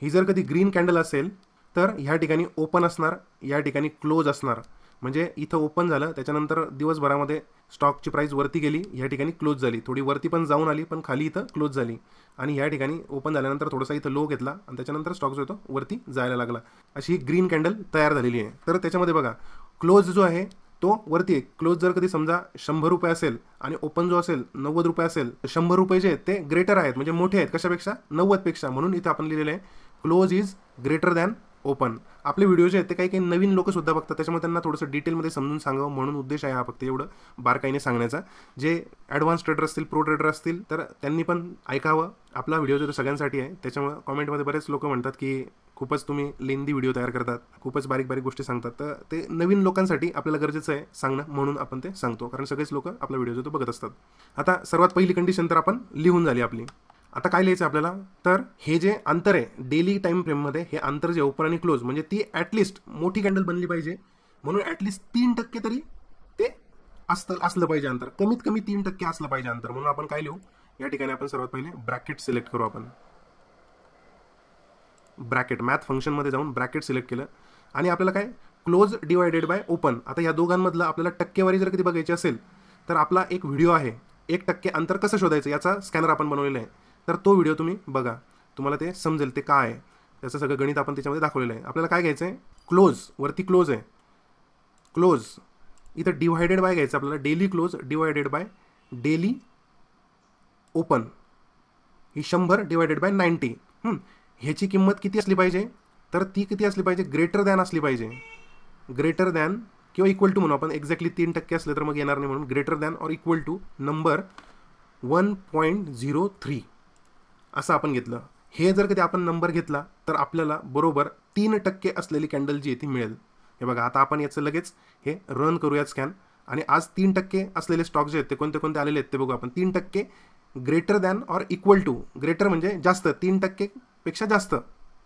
ही जर कधी ग्रीन कॅन्डल असेल तर ह्या ठिकाणी ओपन असणार, या ठिकाणी क्लोज असणार. म्हणजे इथं ओपन झालं, त्याच्यानंतर दिवसभरामध्ये स्टॉकची प्राईस वरती गेली, ह्या ठिकाणी क्लोज झाली, थोडी वरती पण जाऊन आली, पण खाली इथं क्लोज झाली, आणि ह्या ठिकाणी ओपन झाल्यानंतर थोडासा इथं लो घेतला आणि त्याच्यानंतर स्टॉक जो होतो वरती जायला लागला. अशी ही ग्रीन कॅन्डल तयार झालेली आहे. तर त्याच्यामध्ये बघा क्लोज जो आहे तो वरती आहे. क्लोज जर कधी समजा 100 रुपये असेल आणि ओपन जो असेल 90 रुपये असेल, 100 रुपये जे आहेत ते ग्रेटर आहेत, म्हणजे मोठे आहेत कशापेक्षा, 90 पेक्षा. म्हणून इथं आपण लिहिलेलं आहे close is greater than open. आपले व्हिडिओ जे आहेत ते काही काही नवीन लोक सुद्धा बघतात, त्याच्यामुळे त्यांना थोडंसं डिटेलमध्ये समजून सांगावं म्हणून उद्देश आहे हा फक्त एवढं बारकाईने सांगण्याचा. जे ॲडव्हान्स ट्रेडर असतील, प्रो ट्रेडर असतील, तर त्यांनी पण ऐकावं. आपला व्हिडिओ जो सगळ्यांसाठी आहे. त्याच्यामुळे कमेंटमध्ये बरेच लोक म्हणतात की खूपच तुम्ही लेंदी व्हिडिओ तयार करतात, खूपच बारीक बारीक गोष्टी सांगतात. तर ते नवीन लोकांसाठी आपल्याला गरजेचं आहे सांगणं, म्हणून आपण ते सांगतो, कारण सगळेच लोक आपला व्हिडिओ जो तो बघत असतात. आता सर्वात पहिली कंडिशन तर आपण लिहून झाली आपली. आता काय लिहायचं आपल्याला, तर हे जे अंतर आहे डेली टाइम फ्रेममध्ये, हे अंतर जे ओपन आणि क्लोज, म्हणजे ती ॲटलिस्ट मोठी कॅन्डल बनली पाहिजे, म्हणून ॲटलिस्ट 3% तरी ते असलं पाहिजे अंतर, कमीत कमी 3% असलं पाहिजे अंतर. म्हणून आपण काय लिहू, या ठिकाणी आपण सर्वात पहिले ब्रॅकेट सिलेक्ट करू. आपण ब्रॅकेट मॅथ फंक्शनमध्ये जाऊन ब्रॅकेट सिलेक्ट केलं आणि आपल्याला काय, क्लोज डिवायडेड बाय ओपन. आता या दोघांमधलं आपल्याला टक्केवारी जर कधी बघायची असेल तर आपला एक व्हिडिओ आहे, 1% अंतर कसं शोधायचं याचा स्कॅनर आपण बनवलेला आहे. तर तो व्हिडिओ तुम्ही बघा, तुम्हाला ते समजेल ते काय आहे, त्याचं सगळं गणित आपण त्याच्यामध्ये दाखवलेलं आहे. आपल्याला काय घ्यायचं आहे, क्लोज, वरती क्लोज आहे, क्लोज इथं डिवायडेड बाय घ्यायचं आपल्याला, daily close divided by daily open, he 100 divided by 90. ह्याची किंमत किती असली पाहिजे, तर ती किती असली पाहिजे, ग्रेटर दॅन असली पाहिजे, ग्रेटर दॅन किंवा इक्वल टू म्हणू आपण. एक्झॅक्टली 3% असले तर मग येणार नाही, म्हणून ग्रेटर दॅन और इक्वल टू नंबर 1.03 असं आपण घेतलं. हे जर कधी आपण नंबर घेतला तर आपल्याला बरोबर 3% असलेली कॅन्डल जी आहे ती मिळेल. हे बघा, आता आपण याचं लगेच हे रन करूयात स्कॅन, आणि आज 3% असलेले स्टॉक जे आहेत ते कोणते कोणते आलेले आहेत ते बघू आपण. 3% ग्रेटर दॅन और इक्वल टू, ग्रेटर म्हणजे जास्त, 3% पेक्षा जास्त,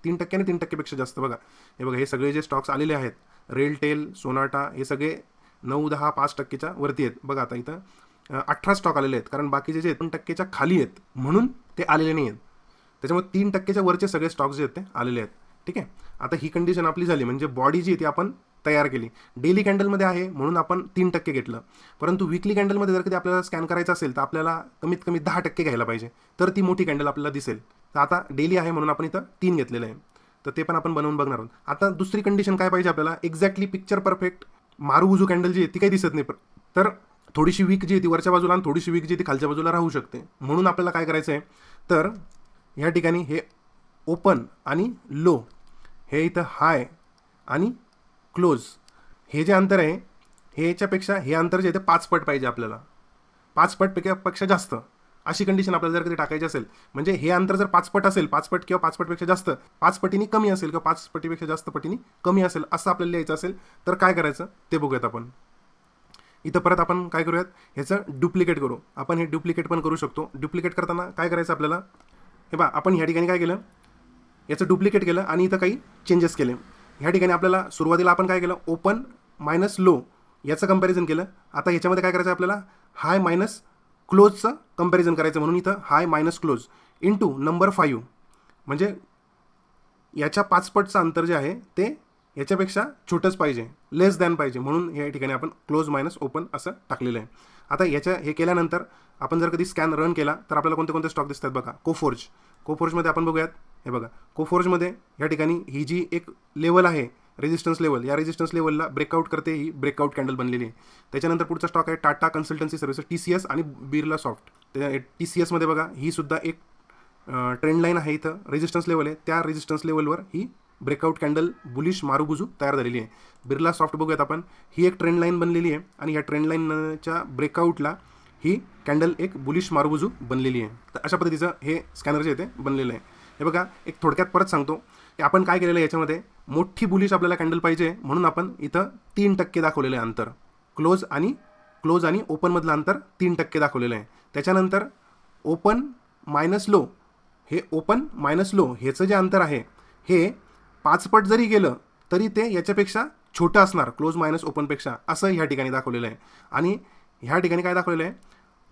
3% आणि 3% पेक्षा जास्त. बघा हे बघा, हे सगळे जे स्टॉक्स आलेले आहेत, रेलटेल, सोनाटा, हे सगळे 9, 10, 5%च्या वरती आहेत. बघा आता इथं 18 स्टॉक आलेले आहेत, कारण बाकीचे जे 2%च्या खाली आहेत म्हणून ते आलेले नाही आहेत. त्याच्यामुळे 3%च्या वरचे सगळे स्टॉक्स जे आहेत ते आलेले आहेत. ठीक आहे, आता ही कंडिशन आपली झाली, म्हणजे बॉडी जी आहे ती आपण तयार केली. डेली कॅन्डलमध्ये आहे म्हणून आपण 3% घेतलं, परंतु वीकली कॅन्डलमध्ये जर कधी आपल्याला स्कॅन करायचं असेल तर आपल्याला कमीत कमी 10% घ्यायला पाहिजे, तर ती मोठी कॅन्डल आपल्याला दिसेल. तर आता डेली आहे म्हणून आपण इथं 3 घेतलेलं आहे, तर ते पण आपण बनवून बघणार आहोत. आता दुसरी कंडिशन काय पाहिजे आपल्याला, एक्झॅक्टली पिक्चर परफेक्ट मारुबुजू कॅन्डल जी आहे ती काही दिसत नाही, तर थोडीशी वीक जी आहे ती वरच्या बाजूला आणि थोडीशी वीक जी ती खालच्या बाजूला राहू शकते. म्हणून आपल्याला काय करायचं आहे, तर ह्या ठिकाणी हे ओपन आणि लो, हे इथं हाय आणि क्लोज, हे जे अंतर आहे हे याच्यापेक्षा हे अंतर जे आहे ते 5 पट पाहिजे आपल्याला, 5 पटपेक्षा जास्त. अशी कंडिशन आपल्याला जर कधी टाकायची असेल, म्हणजे हे अंतर जर 5 पट असेल, 5 पट किंवा 5 पटपेक्षा जास्त, 5 पटीने कमी असेल किंवा 5 पटीपेक्षा जास्त पटीने कमी असेल असं आपल्याला लिहायचं असेल तर काय करायचं ते बघूयात आपण. इथं परत आपण काय करूयात, ह्याचं डुप्लिकेट करू. आपण हे डुप्लिकेट पण करू शकतो. डुप्लिकेट करताना काय करायचं आपल्याला, हे बघा आपण ह्या ठिकाणी काय केलं, याचं डुप्लिकेट केलं आणि इथं काही चेंजेस केले. ह्या ठिकाणी आपल्याला सुरुवातीला आपण काय केलं, ओपन मायनस लो याचं कंपॅरिझन केलं. आता ह्याच्यामध्ये काय करायचं आपल्याला, हाय मायनस क्लोजचं कंपॅरिझन करायचं, म्हणून इथं हाय मायनस क्लोज इंटू नंबर 5, म्हणजे याच्या 5 पटचं अंतर जे आहे ते याच्यापेक्षा छोटंच पाहिजे, लेस दॅन पाहिजे, म्हणून या ठिकाणी आपण क्लोज मायनस ओपन असं टाकलेलं आहे. आता हे केल्यानंतर आपण जर कधी स्कॅन रन केला तर आपल्याला कोणते कोणते स्टॉक दिसतात बघा. कोफोर्जमध्ये आपण बघूयात. हे बघा, कोफोर्जमध्ये या ठिकाणी ही जी एक लेवल आहे रेजिस्टन्स लेवल, या रेजिस्टन्स लेवलला ब्रेकआउट करते, ही ब्रेकआउट कॅन्डल बनलेली आहे. त्याच्यानंतर पुढचा स्टॉक आहे टाटा कन्सल्टन्सी सर्व्हिसेस, TCS आणि बिर्ला सॉफ्ट. TCSमध्ये बघा ही सुद्धा एक ट्रेंड लाईन आहे, इथं रेजिस्टन्स लेवल आहे, त्या रेजिस्टन्स लेवलवर ही ब्रेकआउट कॅन्डल बुलिश मारुबुजू तयार झालेली आहे. बिर्ला सॉफ्ट बघूयात आपण, ही एक ट्रेंड लाईन बनलेली आहे आणि या ट्रेंड लाईनच्या ब्रेकआउटला ही कॅन्डल एक बुलिश मारुबुजू बनलेली आहे. तर अशा पद्धतीचं हे स्कॅनर जे आहे ते बनलेलं आहे. हे बघा, एक थोडक्यात परत सांगतो की आपण काय केलेलं आहे, याच्यामध्ये मोठी बुलिश आपल्याला कॅन्डल पाहिजे म्हणून आपण इथं 3% दाखवलेलं आहे अंतर, क्लोज आणि ओपनमधलं अंतर 3% दाखवलेलं आहे. त्याच्यानंतर ओपन मायनस लो, हे ओपन मायनस लो ह्याचं जे अंतर आहे हे 5 पट जरी गेलं तरी ते याच्यापेक्षा छोटं असणार, क्लोज मायनस ओपनपेक्षा, असं ह्या ठिकाणी दाखवलेलं आहे. आणि ह्या ठिकाणी काय दाखवलेलं आहे,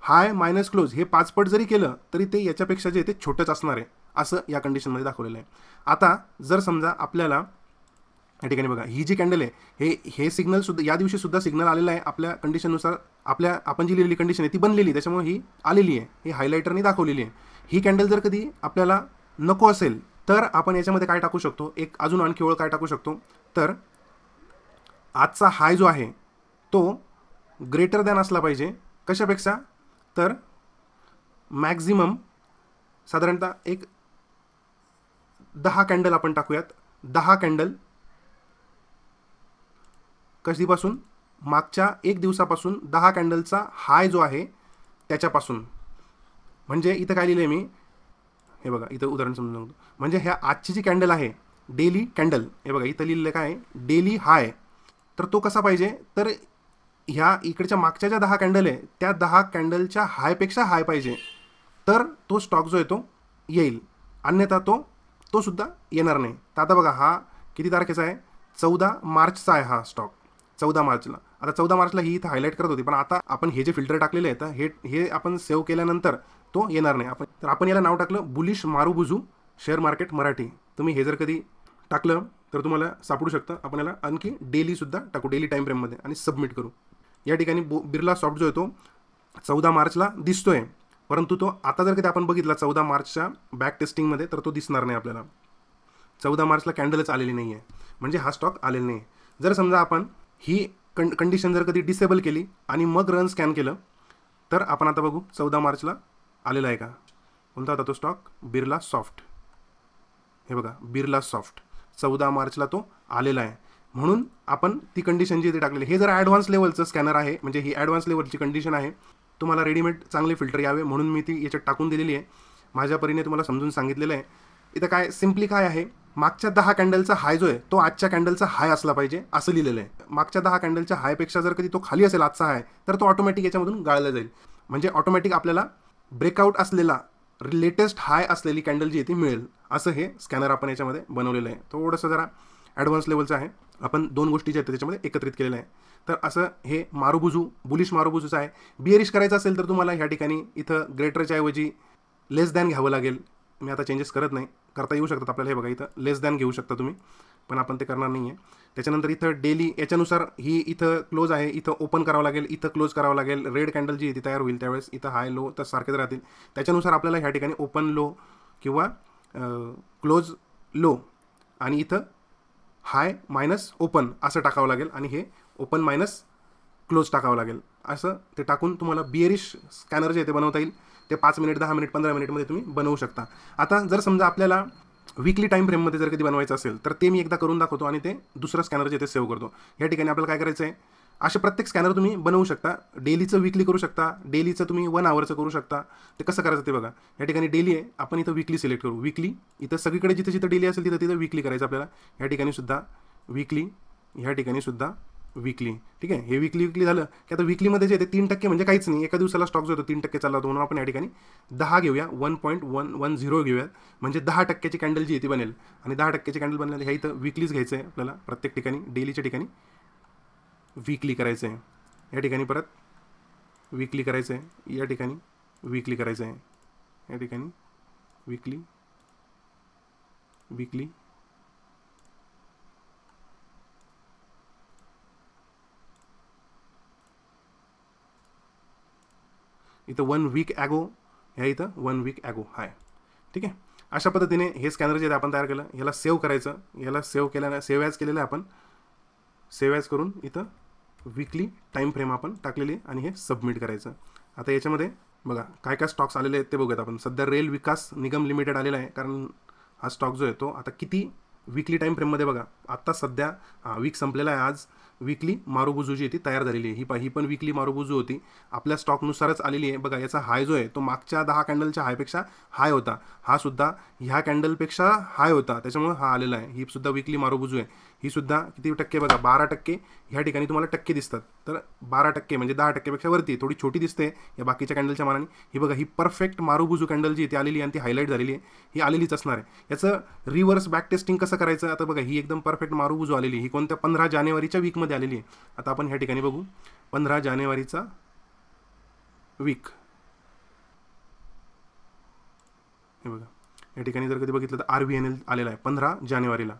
हाय मायनस क्लोज हे 5 पट जरी केलं तरी ते याच्यापेक्षा जे ते छोटंच असणार आहे, असं या कंडिशनमध्ये दाखवलेलं आहे. आता जर समजा आपल्याला या ठिकाणी बघा ही जी कॅन्डल आहे हे सिग्नलसुद्धा या दिवशीसुद्धा सिग्नल आलेला आहे आपल्या कंडिशननुसार, आपण जी लिहिलेली कंडिशन आहे ती बनलेली, त्याच्यामुळे ही आलेली आहे, ही हायलायटरनी दाखवलेली आहे. ही कॅन्डल जर कधी आपल्याला नको असेल तर आपण याच्यामध्ये काय टाकू शकतो, एक अजून आणखी ओळ काय टाकू शकतो, तर आजचा हाय जो आहे तो ग्रेटर दॅन असला पाहिजे कशापेक्षा, तर मॅक्झिमम साधारणतः एक 10 कॅन्डल आपण टाकूयात. 10 कॅन्डल कधीपासून, मागच्या एक दिवसापासून 10 कॅन्डलचा हाय जो आहे त्याच्यापासून. म्हणजे इथं काय लिहिलं आहे मी, हे बघा इथं उदाहरण समजून सांगतो. म्हणजे ह्या आजची जी कॅन्डल आहे डेली कॅन्डल, हे बघा इथं लिहिलेलं काय आहे डेली हाय, तर तो कसा पाहिजे, तर ह्या इकडच्या मागच्या ज्या 10 कॅन्डल आहे त्या 10 कॅन्डलच्या हायपेक्षा हाय पाहिजे, तर तो स्टॉक जो आहे तो येईल, अन्यथा तो सुद्धा येणार नाही. तर आता बघा हा किती तारखेचा आहे, 14 मार्चचा आहे हा स्टॉक, 14 मार्चला. आता 14 मार्चला ही इथं हायलाईट करत होती, पण आता आपण हे जे फिल्टर टाकलेले आहेत हे आपण सेव्ह केल्यानंतर तो येणार नाही. तर आपण याला नाव टाकलं बुलिश मारुबुजू शेअर मार्केट मराठी. तुम्ही हे जर कधी टाकलं तर तुम्हाला सापडू शकतं. आपण याला आणखी डेलीसुद्धा टाकू, डेली टाईम फ्रेममध्ये, आणि सबमिट करू. या ठिकाणी बिर्ला सॉफ्ट जो आहे तो 14 मार्चला दिसतोय, परंतु तो आता जर कधी आपण बघितला 14 मार्चच्या बॅक टेस्टिंगमध्ये तर तो दिसणार नाही आपल्याला. 14 मार्चला कॅन्डलच आलेली नाही आहे, म्हणजे हा स्टॉक आलेला नाही. जर समजा आपण ही कंडिशन जर कधी डिसेबल केली आणि मग रन स्कॅन केलं तर आपण आता बघू 14 मार्चला आलेला आहे का. कोणता होता तो स्टॉक, बिर्ला सॉफ्ट. हे बघा बिर्ला सॉफ्ट 14 मार्चला तो आलेला आहे. म्हणून आपण ती कंडिशन जी इथे टाकलेली, हे जर ॲडव्हान्स लेवलचं स्कॅनर आहे, म्हणजे ही ॲडव्हान्स लेवलची कंडिशन आहे, तुम्हाला रेडीमेड चांगले फिल्टर यावे म्हणून मी ती याच्यात टाकून दिलेली आहे. माझ्या परीने तुम्हाला समजून सांगितलेलं आहे. इथं काय सिम्पली काय आहे, मागच्या 10 कॅन्डलचा हाय जो आहे तो आजच्या कॅन्डलचा हाय असला पाहिजे असं लिहिलेलं आहे. मागच्या 10 कॅन्डलच्या हायपेक्षा जर कधी तो खाली असेल आजचा हाय तर तो ऑटोमॅटिक याच्यामधून गाळला जाईल. म्हणजे ऑटोमॅटिक आपल्याला ब्रेकआउट असलेला लेटेस्ट हाय असलेली कॅन्डल जी आहे ती मिळेल, असं हे स्कॅनर आपण याच्यामध्ये बनवलेलं आहे. थोडंसं जरा ॲडव्हान्स लेवलचं आहे. आपण 2 गोष्टी ज्या आहेत त्याच्यामध्ये एकत्रित केलेलं आहे. तर असं हे मारुबुजू बुलिश मारुबुजूचं आहे. बिअरिश करायचं असेल तर तुम्हाला ह्या ठिकाणी इथं ग्रेटरच्या ऐवजी लेस दॅन घ्यावं लागेल. मी आता चेंजेस करत नाही, करता येऊ शकतात आपल्याला. हे बघा इथं लेस दॅन घेऊ शकता तुम्ही, पण आपण ते करणार नाही आहे. त्याच्यानंतर इथं डेली याच्यानुसार ही इथं क्लोज आहे, इथं ओपन करावं लागेल, इथं क्लोज करावं लागेल. रेड कॅन्डल जी ती तयार होईल त्यावेळेस इथं हाय लो तर सारखेच राहतील. त्याच्यानुसार आपल्याला ह्या ठिकाणी ओपन लो किंवा क्लोज लो आणि इथं हाय मायनस ओपन असं टाकावं लागेल आणि हे ओपन मायनस क्लोज टाकावं लागेल. असं ते टाकून तुम्हाला बिअरिश स्कॅनर जे ते बनवता येईल. ते 5 मिनिट 10 मिनिट 15 मिनिटमध्ये तुम्ही बनवू शकता. आता जर समजा आपल्याला वीकली टाईम फ्रेममध्ये जर कधी बनवायचं असेल तर ते मी एकदा करून दाखवतो आणि ते दुसरं स्कॅनर जे ते सेव्ह करतो. या ठिकाणी आपल्याला काय करायचं आहे, असे प्रत्येक स्कॅनर तुम्ही बनवू शकता. डेलीचं वीकली करू शकता, डेलीचं तुम्ही 1 आवरचं करू शकता. ते कसं करायचं ते बघा. या ठिकाणी डेली आहे, आपण इथं वीकली सिलेक्ट करू. वीकली इथं सगळीकडे जिथं जिथं डेली असेल तिथं वीकली करायचं आपल्याला. या ठिकाणी सुद्धा वीकली, ह्या ठिकाणी सुद्धा वीकली. ठीक आहे, हे वीकली झालं की आता वीकलीमध्ये जे ते 3% म्हणजे काहीच नाही. एका दिवसाला स्टॉक जो होतो 3% चालला होतो, म्हणून आपण या ठिकाणी 10 घेऊया, 1.110 घेऊया. म्हणजे 10%ची कॅन्डल जी आहे ती बनेल. आणि 10%ची कॅन्डल बनल्यानंतर ह्या इथं वीकलीच घ्यायचं आहे आपल्याला. प्रत्येक ठिकाणी डेलीच्या ठिकाणी वीकली करायचं आहे. या ठिकाणी परत वीकली करायचं आहे, या ठिकाणी वीकली करायचं आहे, या ठिकाणी वीकली वीकली इथं 1 वीक ॲगो, ह्या इथं 1 वीक ॲगो हाय. ठीक आहे, अशा पद्धतीने हे स्कॅनर जे आपण तयार केलं याला सेव्ह करायचं. याला सेव्ह केल्यानं सेव्ह ॲज केलेलं आहे आपण. सेव्ह ॲज करून इथं वीकली टाईम फ्रेम आपण टाकलेली आणि हे सबमिट करायचं. आता याच्यामध्ये बघा काय काय स्टॉक्स आलेले आहेत ते बघूयात आपण. सध्या रेल विकास निगम लिमिटेड आलेला आहे, कारण हा स्टॉक जो आहे तो आता किती वीकली टाईम फ्रेममध्ये बघा. आत्ता सध्या वीक संपलेला आहे. आज वीकली मारुबुजू जी ती तयार झालेली आहे. ही पण वीकली मारुबुजू होती, आपल्या स्टॉकनुसारच आलेली आहे. बघा याचा हाय जो आहे तो मागच्या 10 कॅन्डलच्या हायपेक्षा हाय होता. हा सुद्धा ह्या कॅन्डलपेक्षा हाय होता, त्याच्यामुळे हा आलेला आहे. ही सुद्धा वीकली मारुबुजू आहे. ही सुद्धा किती टक्के बघा, 12%. ह्या ठिकाणी तुम्हाला टक्के दिसतात, तर 12% म्हणजे 10%पेक्षा वरती. थोडी छोटी दिसते या बाकीच्या कॅन्डलच्या मानाने. ही बघा ही परफेक्ट मारुबुजू कॅन्डल जी ती आलेली आहे आणि ती हायलाईट झालेली आहे. ही आलेलीच असणार आहे. याचं रिव्हर्स बॅक टेस्टिंग कसं करायचं, आता बघा ही एकदम परफेक्ट मारुबुजू आलेली. ही कोणत्या 15 जानेवारीच्या वीकमध्ये आलेली आहे. आता आपण ह्या ठिकाणी बघू 15 जानेवारीचा वीक. हे बघा या ठिकाणी जर कधी बघितलं तर RVNL आलेला आहे 15 जानेवारीला.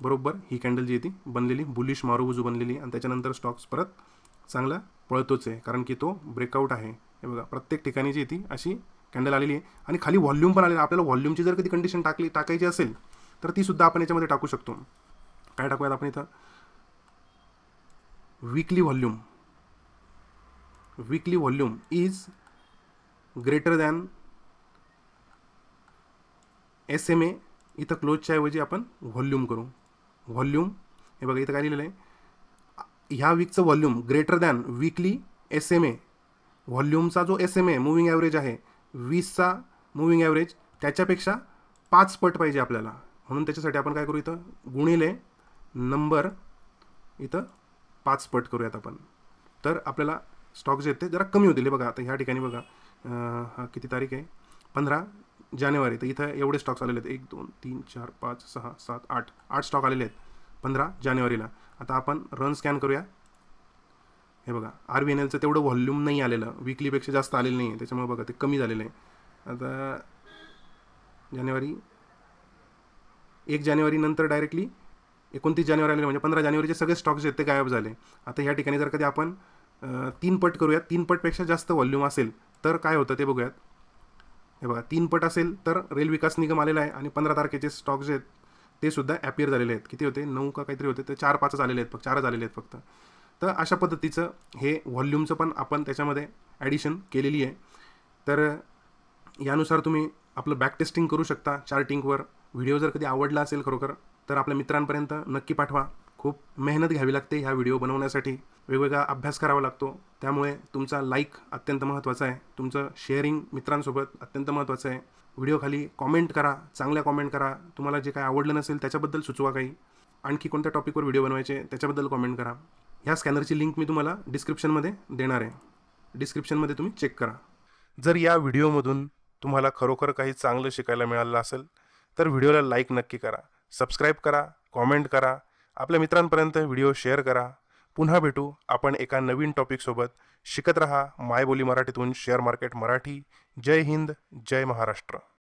बरोबर ही कॅन्डल जी आहे ती बनलेली बुलिश मारुबुजू बनलेली, आणि त्याच्यानंतर स्टॉक्स परत चांगला पळतोच आहे, कारण की तो ब्रेकआउट आहे. हे बघा प्रत्येक ठिकाणी जी ती अशी कॅन्डल आलेली आहे, आणि खाली व्हॉल्यूम पण आलेली आहे. आपल्याला व्हॉल्यूमची जर कधी कंडिशन टाकायची असेल तर ती सुद्धा आपण याच्यामध्ये टाकू शकतो. काय टाकूयात आपण इथं, weekly volume is greater than SMA. इथं क्लोजच्या ऐवजी आपण व्हॉल्यूम करू. व्हॉल्यूम हे बघा इथं काय लिहिलेलं आहे, ह्या वीकचं volume greater than weekly SMA. व्हॉल्यूमचा जो SMA मूविंग ॲव्हरेज आहे 20चा मूविंग ॲव्हरेज, त्याच्यापेक्षा 5 पट पाहिजे आपल्याला. म्हणून त्याच्यासाठी आपण काय करू, इथं गुणिले नंबर, इथं 5 पट करूयात आपण. तर आपल्याला स्टॉक जे आहेत ते जरा कमी होतील. बघा आता ह्या ठिकाणी बघा हा किती तारीख आहे, 15 जानेवारी. तर इथं एवढे स्टॉक्स आलेले आहेत, 1 2 3 4 5 6 7 8 स्टॉक आलेले आहेत 15 जानेवारीला. आता आपण रन स्कॅन करूया. हे बघा RVNLचं तेवढं व्हॉल्यूम नाही आलेलं, वीकलीपेक्षा जास्त आलेलं नाही आहे, त्याच्यामुळे बघा ते कमी झालेलं आहे. आता जानेवारी 1 जानेवारी नंतर डायरेक्टली 29 जानेवारी आलेलं, म्हणजे 15 जानेवारीचे सगळे स्टॉक्स जे आहेत ते गायब झाले. आता ह्या ठिकाणी जर कधी आपण 3 पट करूयात, 3 पटपेक्षा जास्त व्हॉल्यूम असेल तर काय होतं ते बघूयात. हे बघा 3 पट असेल तर रेल विकास निगम आलेला आहे, आणि 15 तारखेचे स्टॉक जे आहेत ते सुद्धा ॲपियर झालेले आहेत. किती होते, 9 का काहीतरी होते, ते 4-5 आलेले आहेत, फक्त 4 आलेले आहेत फक्त. तर अशा पद्धतीचं हे व्हॉल्यूमचं पण आपण त्याच्यामध्ये ॲडिशन केलेली आहे. तर यानुसार तुम्ही आपलं बॅक टेस्टिंग करू शकता चार्टिंगवर. व्हिडिओ जर कधी आवडला असेल खरोखर तर आपल्या मित्रांपर्यंत नक्की पाठवा. खूप मेहनत घ्यावी लागते ह्या व्हिडिओ बनवण्यासाठी, वेगवेगळा अभ्यास करावा लागतो. त्यामुळे तुमचा लाईक अत्यंत महत्त्वाचा आहे, तुमचं शेअरिंग मित्रांसोबत अत्यंत महत्त्वाचं आहे. व्हिडिओ खाली कॉमेंट करा, चांगल्या कॉमेंट करा. तुम्हाला जे काही आवडलं नसेल त्याच्याबद्दल सुचवा, काही आणखी कोणत्या टॉपिकवर व्हिडिओ बनवायचे त्याच्याबद्दल कॉमेंट करा. ह्या स्कॅनरची लिंक मी तुम्हाला डिस्क्रिप्शनमध्ये देणार आहे, डिस्क्रिप्शनमध्ये तुम्ही चेक करा. जर या व्हिडिओमधून तुम्हाला खरोखर काही चांगलं शिकायला मिळालं असेल तर व्हिडिओला लाईक नक्की करा, सबस्क्राईब करा, कॉमेंट करा, आपल्या मित्रांपर्यंत व्हिडिओ शेअर करा. पुन्हा भेटू आपण एका नवीन टॉपिकसोबत. शिकत रहा मायबोली मराठीतून शेअर मार्केट मराठी. जय हिंद, जय महाराष्ट्र.